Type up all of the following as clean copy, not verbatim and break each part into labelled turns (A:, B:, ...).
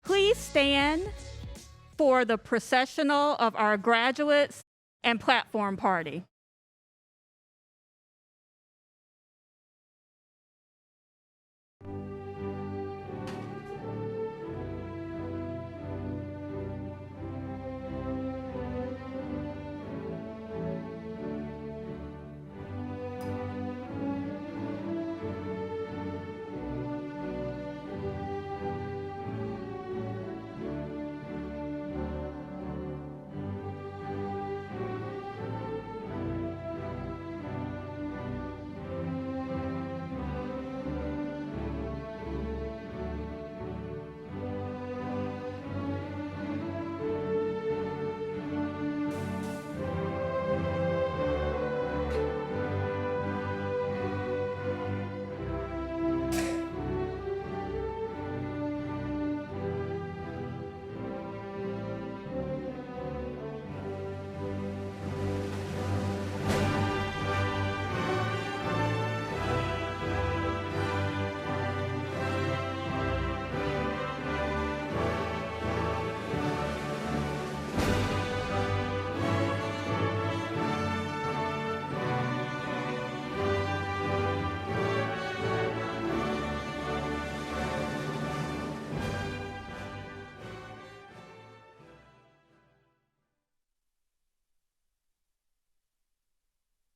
A: Please stand for the processional of our graduates and platform party.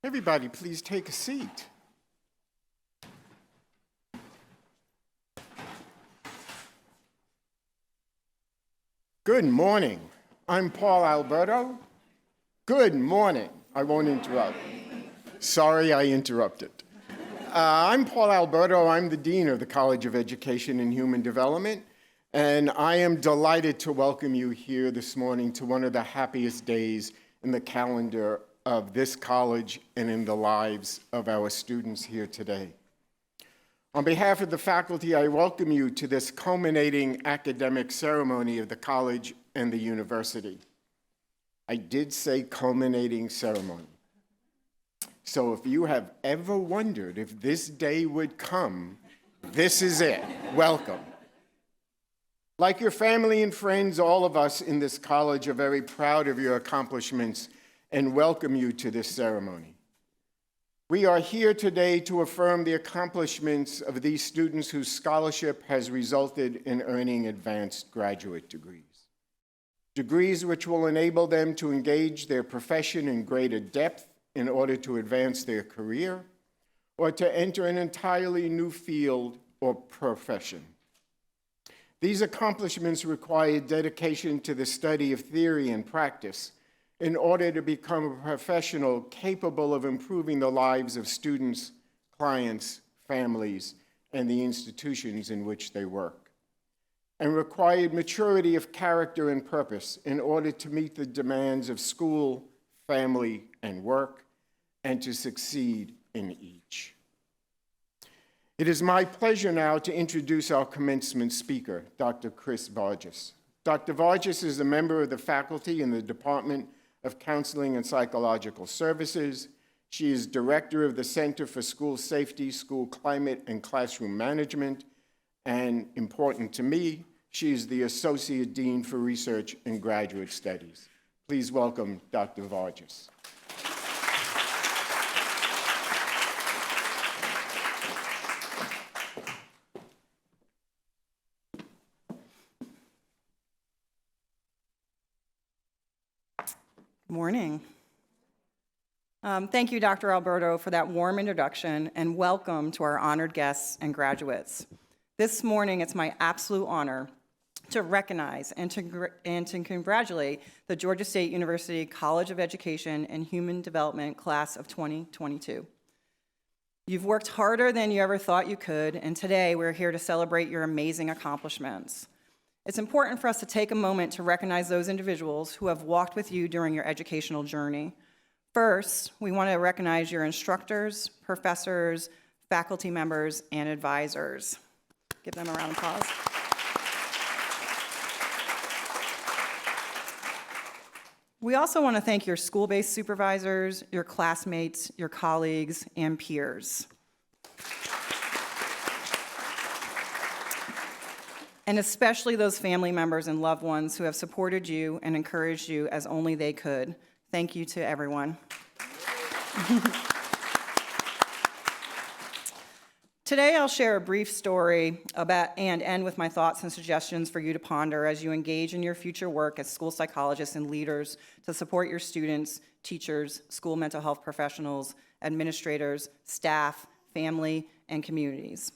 B: Everybody, please take a seat. Good morning. I'm Paul Alberto. Good morning. I won't interrupt. Sorry I interrupted. I'm Paul Alberto. I'm the Dean of the College of Education and Human Development, and I am delighted to welcome you here this morning to one of the happiest days in the calendar of this college and in the lives of our students here today. On behalf of the faculty, I welcome you to this culminating academic ceremony of the college and the university. I did say culminating ceremony. So if you have ever wondered if this day would come, this is it. Welcome. Like your family and friends, all of us in this college are very proud of your accomplishments and welcome you to this ceremony. We are here today to affirm the accomplishments of these students whose scholarship has resulted in earning advanced graduate degrees. Degrees which will enable them to engage their profession in greater depth in order to advance their career or to enter an entirely new field or profession. These accomplishments require dedication to the study of theory and practice in order to become a professional capable of improving the lives of students, clients, families, and the institutions in which they work, and required maturity of character and purpose in order to meet the demands of school, family, and work, and to succeed in each. It is my pleasure now to introduce our commencement speaker, Dr. Chris Vargas. Dr. Vargas is a member of the faculty in the Department of Counseling and Psychological Services. She is director of the Center for School Safety, School Climate, and Classroom Management. And important to me, she is the Associate Dean for Research and Graduate Studies. Please welcome Dr. Vargas.
C: Morning. Thank you, Dr. Alberto, for that warm introduction, and welcome to our honored guests and graduates. This morning, it's my absolute honor to recognize and to congratulate the Georgia State University College of Education and Human Development class of 2022. You've worked harder than you ever thought you could, and today we're here to celebrate your amazing accomplishments. It's important for us to take a moment to recognize those individuals who have walked with you during your educational journey. First, we want to recognize your instructors, professors, faculty members, and advisors. Give them a round of applause. We also want to thank your school-based supervisors, your classmates, your colleagues, and peers. and especially those family members and loved ones who have supported you and encouraged you as only they could. Thank you to everyone. Today, I'll share a brief story about and end with my thoughts and suggestions for you to ponder as you engage in your future work as school psychologists and leaders to support your students, teachers, school mental health professionals, administrators, staff, family, and communities.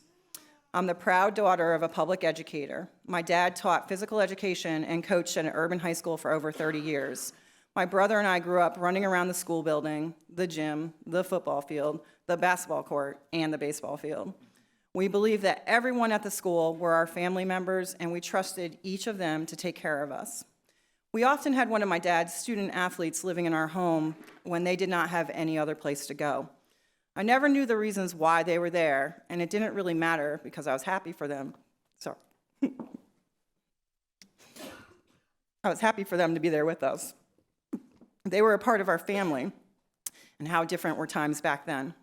C: I'm the proud daughter of a public educator. My dad taught physical education and coached at an urban high school for over 30 years. My brother and I grew up running around the school building, the gym, the football field, the basketball court, and the baseball field. We believed that everyone at the school were our family members, and we trusted each of them to take care of us. We often had one of my dad's student athletes living in our home when they did not have any other place to go. I never knew the reasons why they were there, and it didn't really matter because I was happy for them. So I was happy for them to be there with us. They were a part of our family, and how different were times back then.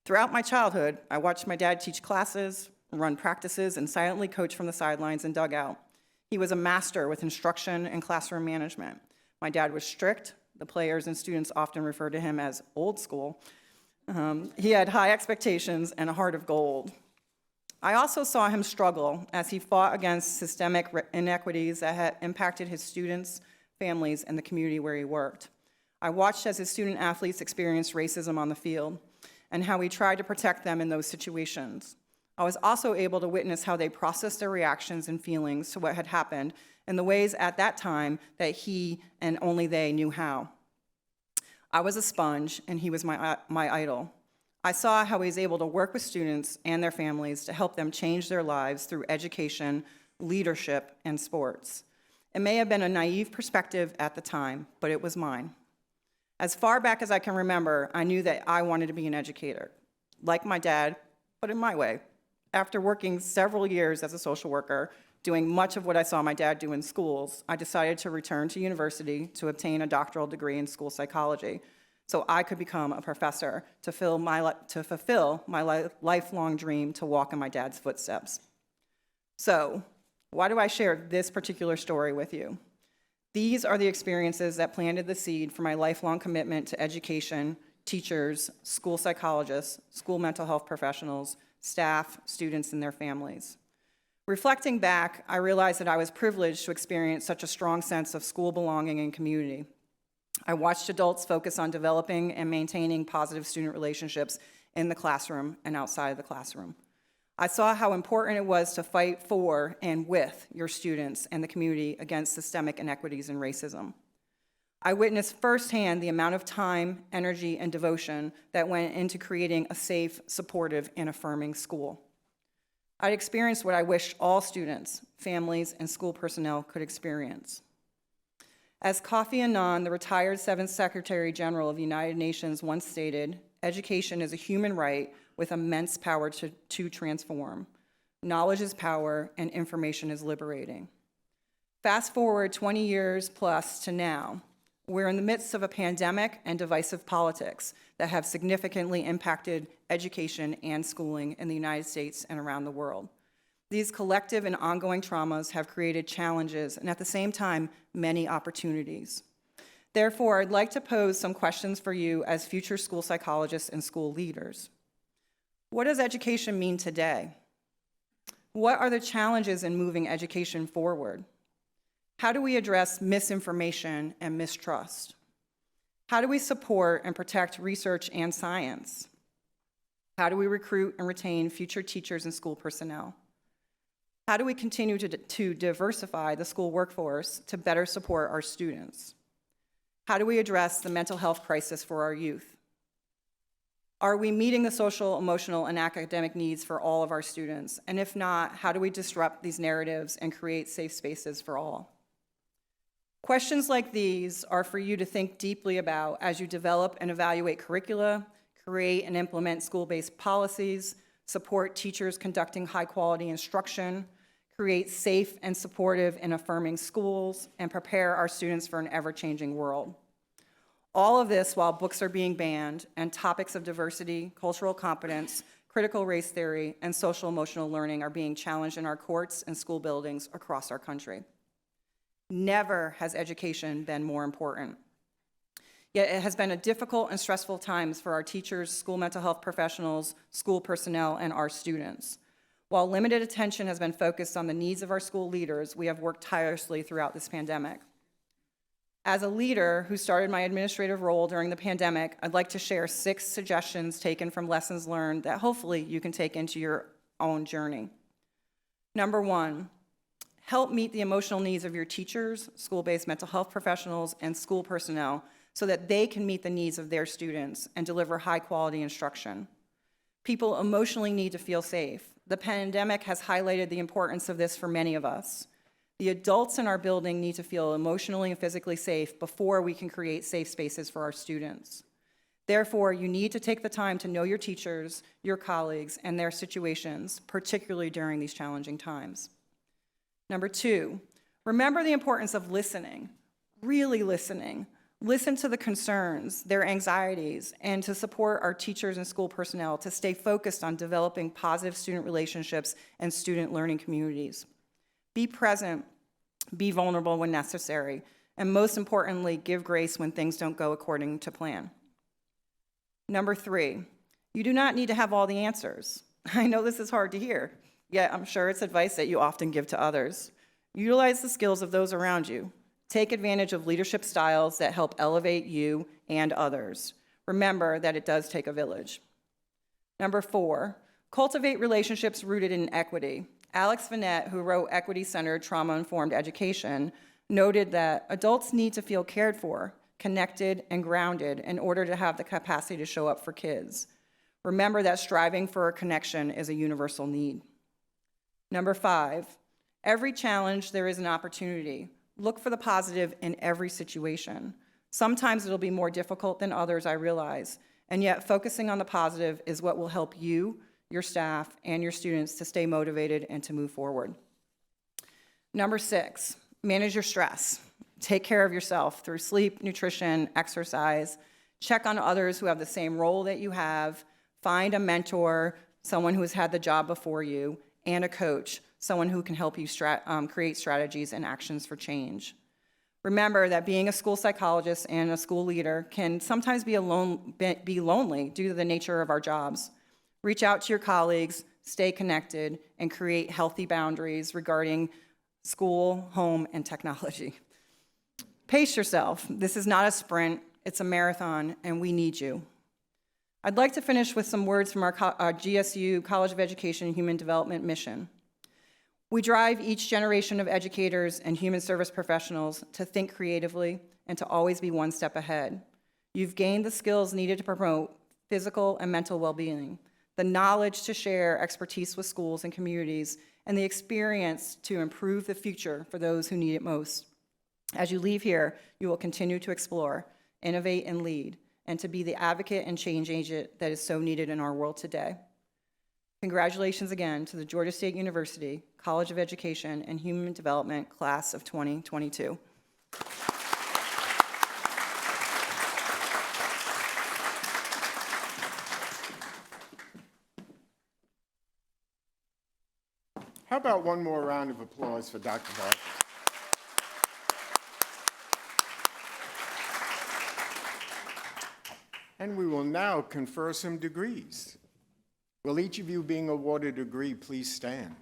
C: Throughout my childhood, I watched my dad teach classes, run practices, and silently coach from the sidelines and dugout. He was a master with instruction and classroom management. My dad was strict. The players and students often referred to him as old school. He had high expectations and a heart of gold. I also saw him struggle as he fought against systemic inequities that had impacted his students, families, and the community where he worked. I watched as his student athletes experienced racism on the field and how he tried to protect them in those situations. I was also able to witness how they processed their reactions and feelings to what had happened in the ways at that time that he and only they knew how. I was a sponge, and he was my idol. I saw how he was able to work with students and their families to help them change their lives through education, leadership, and sports. It may have been a naive perspective at the time, but it was mine. As far back as I can remember, I knew that I wanted to be an educator, like my dad, but in my way. After working several years as a social worker, doing much of what I saw my dad do in schools, I decided to return to university to obtain a doctoral degree in school psychology so I could become a professor to fulfill my lifelong dream to walk in my dad's footsteps. So, why do I share this particular story with you? These are the experiences that planted the seed for my lifelong commitment to education, teachers, school psychologists, school mental health professionals, staff, students, and their families. Reflecting back, I realized that I was privileged to experience such a strong sense of school belonging and community. I watched adults focus on developing and maintaining positive student relationships in the classroom and outside of the classroom. I saw how important it was to fight for and with your students and the community against systemic inequities and racism. I witnessed firsthand the amount of time, energy, and devotion that went into creating a safe, supportive, and affirming school. I experienced what I wish all students, families, and school personnel could experience. As Kofi Annan, the retired 7th Secretary General of the United Nations, once stated, education is a human right with immense power to transform. Knowledge is power, and information is liberating. Fast forward 20 years plus to now, we're in the midst of a pandemic and divisive politics that have significantly impacted education and schooling in the United States and around the world. These collective and ongoing traumas have created challenges and at the same time, many opportunities. Therefore, I'd like to pose some questions for you as future school psychologists and school leaders. What does education mean today? What are the challenges in moving education forward? How do we address misinformation and mistrust? How do we support and protect research and science? How do we recruit and retain future teachers and school personnel? How do we continue to diversify the school workforce to better support our students? How do we address the mental health crisis for our youth? Are we meeting the social, emotional, and academic needs for all of our students? And if not, how do we disrupt these narratives and create safe spaces for all? Questions like these are for you to think deeply about as you develop and evaluate curricula, create and implement school-based policies, support teachers conducting high-quality instruction, create safe and supportive and affirming schools, and prepare our students for an ever-changing world. All of this while books are being banned and topics of diversity, cultural competence, critical race theory, and social emotional learning are being challenged in our courts and school buildings across our country. Never has education been more important. Yet it has been a difficult and stressful times for our teachers, school mental health professionals, school personnel, and our students. While limited attention has been focused on the needs of our school leaders, we have worked tirelessly throughout this pandemic. As a leader who started my administrative role during the pandemic, I'd like to share 6 suggestions taken from lessons learned that hopefully you can take into your own journey. Number 1, help meet the emotional needs of your teachers, school-based mental health professionals, and school personnel so that they can meet the needs of their students and deliver high-quality instruction. People emotionally need to feel safe. The pandemic has highlighted the importance of this for many of us. The adults in our building need to feel emotionally and physically safe before we can create safe spaces for our students. Therefore, you need to take the time to know your teachers, your colleagues, and their situations, particularly during these challenging times. Number 2, remember the importance of listening, really listening. Listen to the concerns, their anxieties, and to support our teachers and school personnel to stay focused on developing positive student relationships and student learning communities. Be present, be vulnerable when necessary, and most importantly, give grace when things don't go according to plan. Number 3, you do not need to have all the answers. I know this is hard to hear, yet I'm sure it's advice that you often give to others. Utilize the skills of those around you. Take advantage of leadership styles that help elevate you and others. Remember that it does take a village. Number 4, cultivate relationships rooted in equity. Alex Vanette, who wrote Equity-Centered Trauma-Informed Education, noted that adults need to feel cared for, connected, and grounded in order to have the capacity to show up for kids. Remember that striving for a connection is a universal need. Number 5, every challenge there is an opportunity. Look for the positive in every situation. Sometimes it'll be more difficult than others, I realize, and yet focusing on the positive is what will help you, your staff, and your students to stay motivated and to move forward. Number 6, manage your stress. Take care of yourself through sleep, nutrition, exercise. Check on others who have the same role that you have. Find a mentor, someone who has had the job before you, and a coach, someone who can help you create strategies and actions for change. Remember that being a school psychologist and a school leader can sometimes be lonely due to the nature of our jobs. Reach out to your colleagues, stay connected, and create healthy boundaries regarding school, home, and technology. Pace yourself. This is not a sprint, it's a marathon, and we need you. I'd like to finish with some words from our GSU College of Education and Human Development mission. We drive each generation of educators and human service professionals to think creatively and to always be one step ahead. You've gained the skills needed to promote physical and mental well-being, the knowledge to share expertise with schools and communities, and the experience to improve the future for those who need it most. As you leave here, you will continue to explore, innovate, and lead, and to be the advocate and change agent that is so needed in our world today. Congratulations again to the Georgia State University College of Education and Human Development Class of 2022. You
B: How about one more round of applause for Dr. Barker? And we will now confer some degrees. Will each of you being awarded a degree please stand?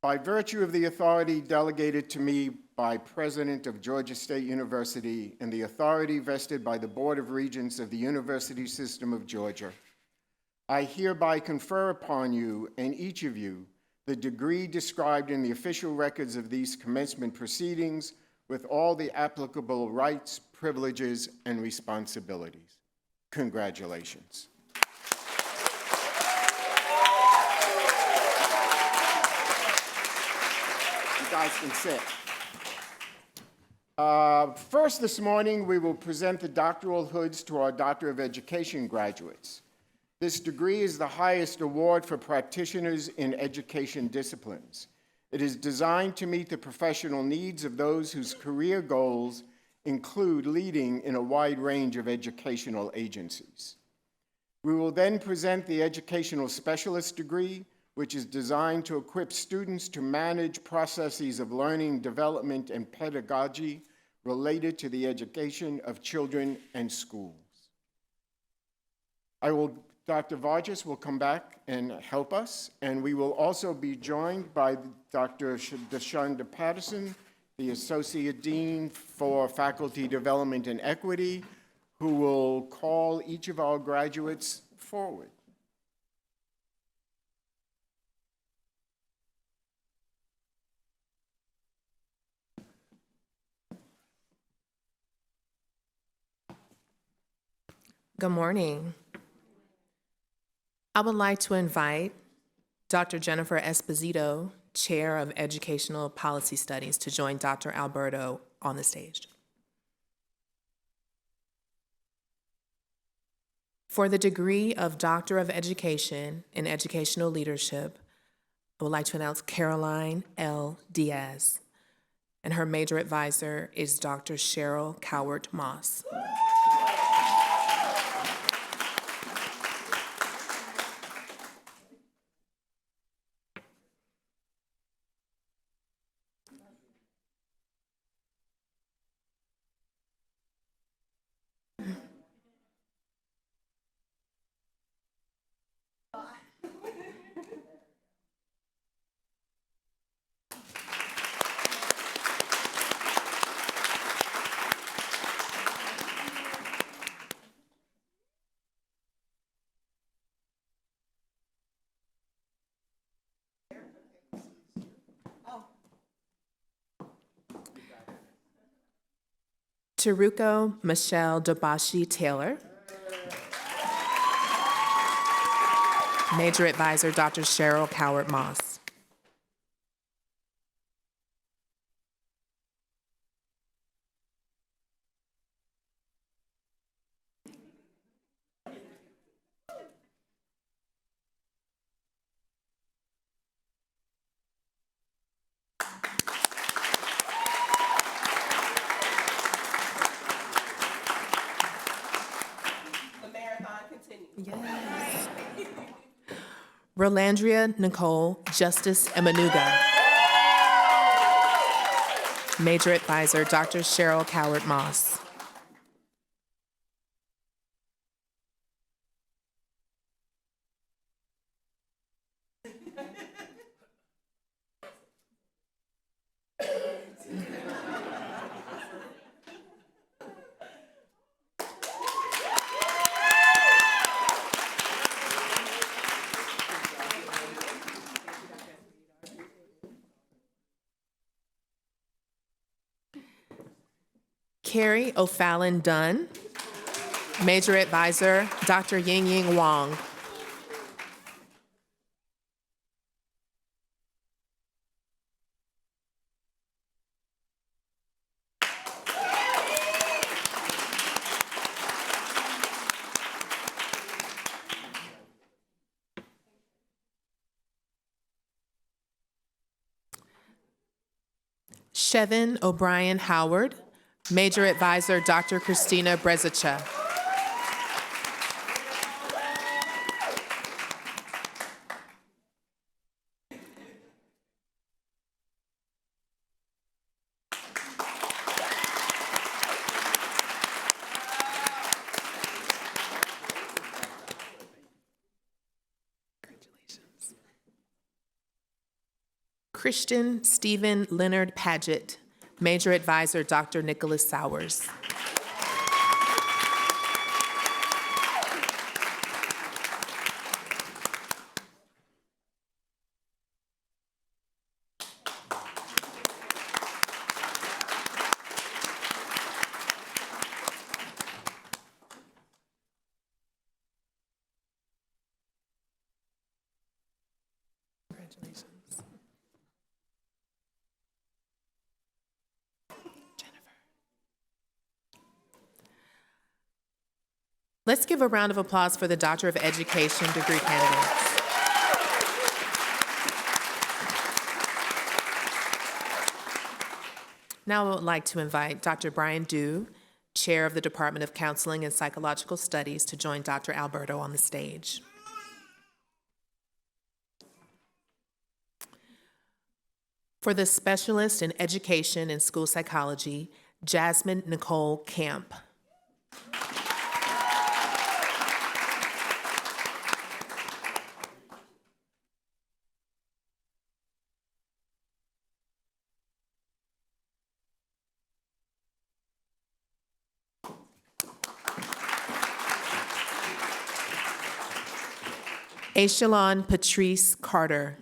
B: By virtue of the authority delegated to me by President of Georgia State University and the authority vested by the Board of Regents of the University System of Georgia, I hereby confer upon you and each of you the degree described in the official records of these commencement proceedings with all the applicable rights, privileges, and responsibilities. Congratulations. You guys can sit. First this morning, we will present the doctoral hoods to our Doctor of Education graduates. This degree is the highest award for practitioners in education disciplines. It is designed to meet the professional needs of those whose career goals include leading in a wide range of educational agencies. We will then present the Educational Specialist degree, which is designed to equip students to manage processes of learning, development, and pedagogy related to the education of children and schools. Dr. Vargas will come back and help us, and we will also be joined by Dr. Deshonda Patterson, the Associate Dean for Faculty Development and Equity, who will call each of our graduates forward.
D: Good morning. I would like to invite Dr. Jennifer Esposito, Chair of Educational Policy Studies, to join Dr. Alberto on the stage. For the degree of Doctor of Education in Educational Leadership, I would like to announce Caroline L. Diaz, and her major advisor is Dr. Cheryl Cowart Moss. Teruko Michelle Dabashi Taylor. Major advisor, Dr. Cheryl Cowart Moss. Yes. Rolandria Nicole Justice Emanuga. Major advisor, Dr. Cheryl Cowart Moss. Carrie O'Fallon Dunn. Major advisor, Dr. Ying Ying Wong. Shevin O'Brien Howard. Major advisor, Dr. Christina Brezicha. Congratulations. Christian Stephen Leonard Paget. Major advisor, Dr. Nicholas Sowers. Congratulations. Let's give a round of applause for the Doctor of Education degree candidates. Now I would like to invite Dr. Brian Dew, Chair of the Department of Counseling and Psychological Studies, to join Dr. Alberto on the stage. For the Specialist in Education and School Psychology, Jasmine Nicole Camp. Aishalon Patrice Carter.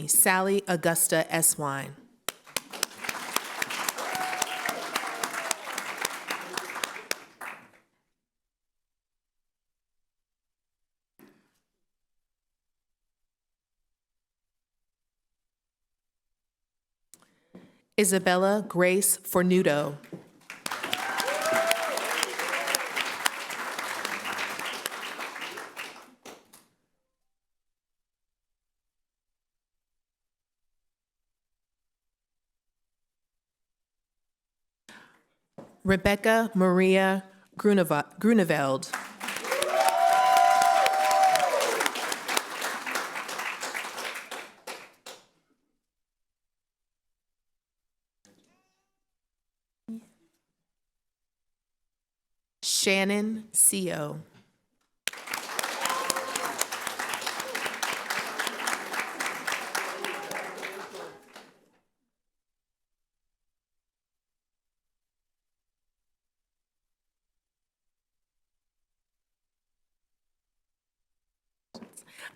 D: Sally Augusta Eswine. Isabella Grace Fornudo. Rebecca Maria Grunewald. Shannon Seo.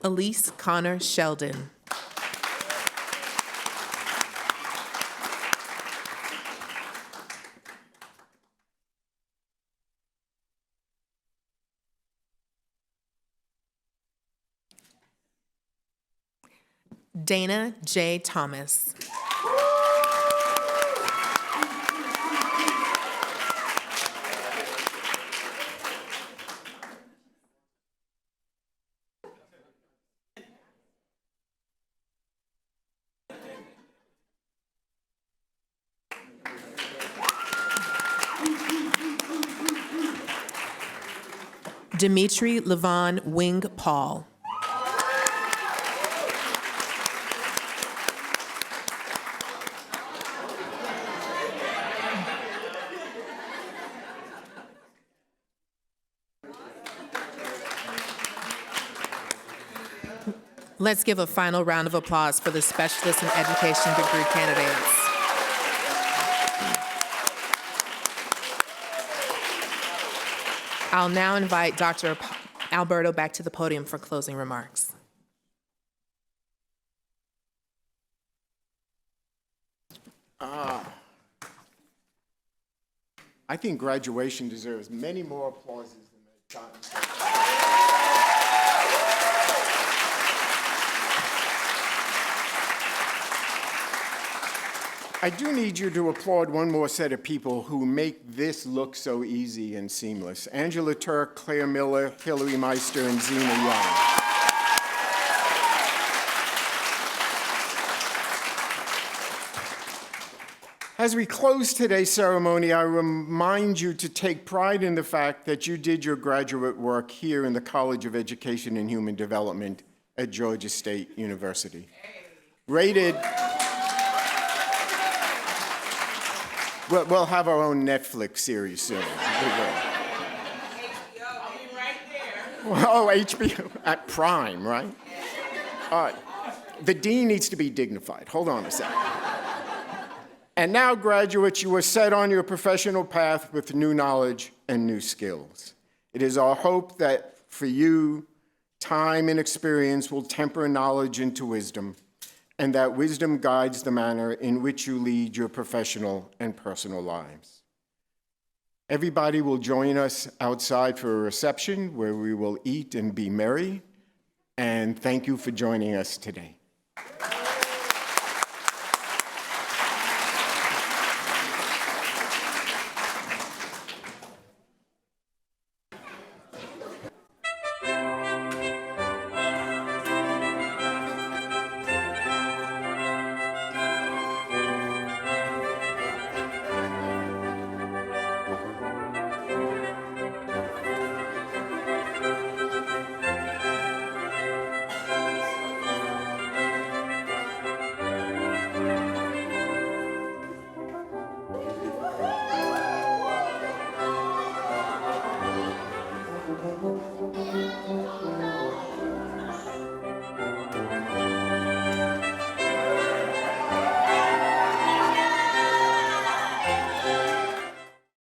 D: Elise Connor Sheldon. Dana J. Thomas. Dimitri Levon Wing Paul. Let's give a final round of applause for the Specialist in Education degree candidates. I'll now invite Dr. Alberto back to the podium for closing remarks.
B: I think graduation deserves many more applauses than they've gotten. I do need you to applaud one more set of people who make this look so easy and seamless. Angela Turk, Claire Miller, Hillary Meister, and Zena Young. As we close today's ceremony, I remind you to take pride in the fact that you did your graduate work here in the College of Education and Human Development at Georgia State University. Rated, we'll have our own Netflix series soon. Oh, HBO at Prime, right? All right. The dean needs to be dignified. Hold on a second. And now, graduates, you are set on your professional path with new knowledge and new skills. It is our hope that for you, time and experience will temper knowledge into wisdom, and that wisdom guides the manner in which you lead your professional and personal lives. Everybody will join us outside for a reception where we will eat and be merry, and thank you for joining us today.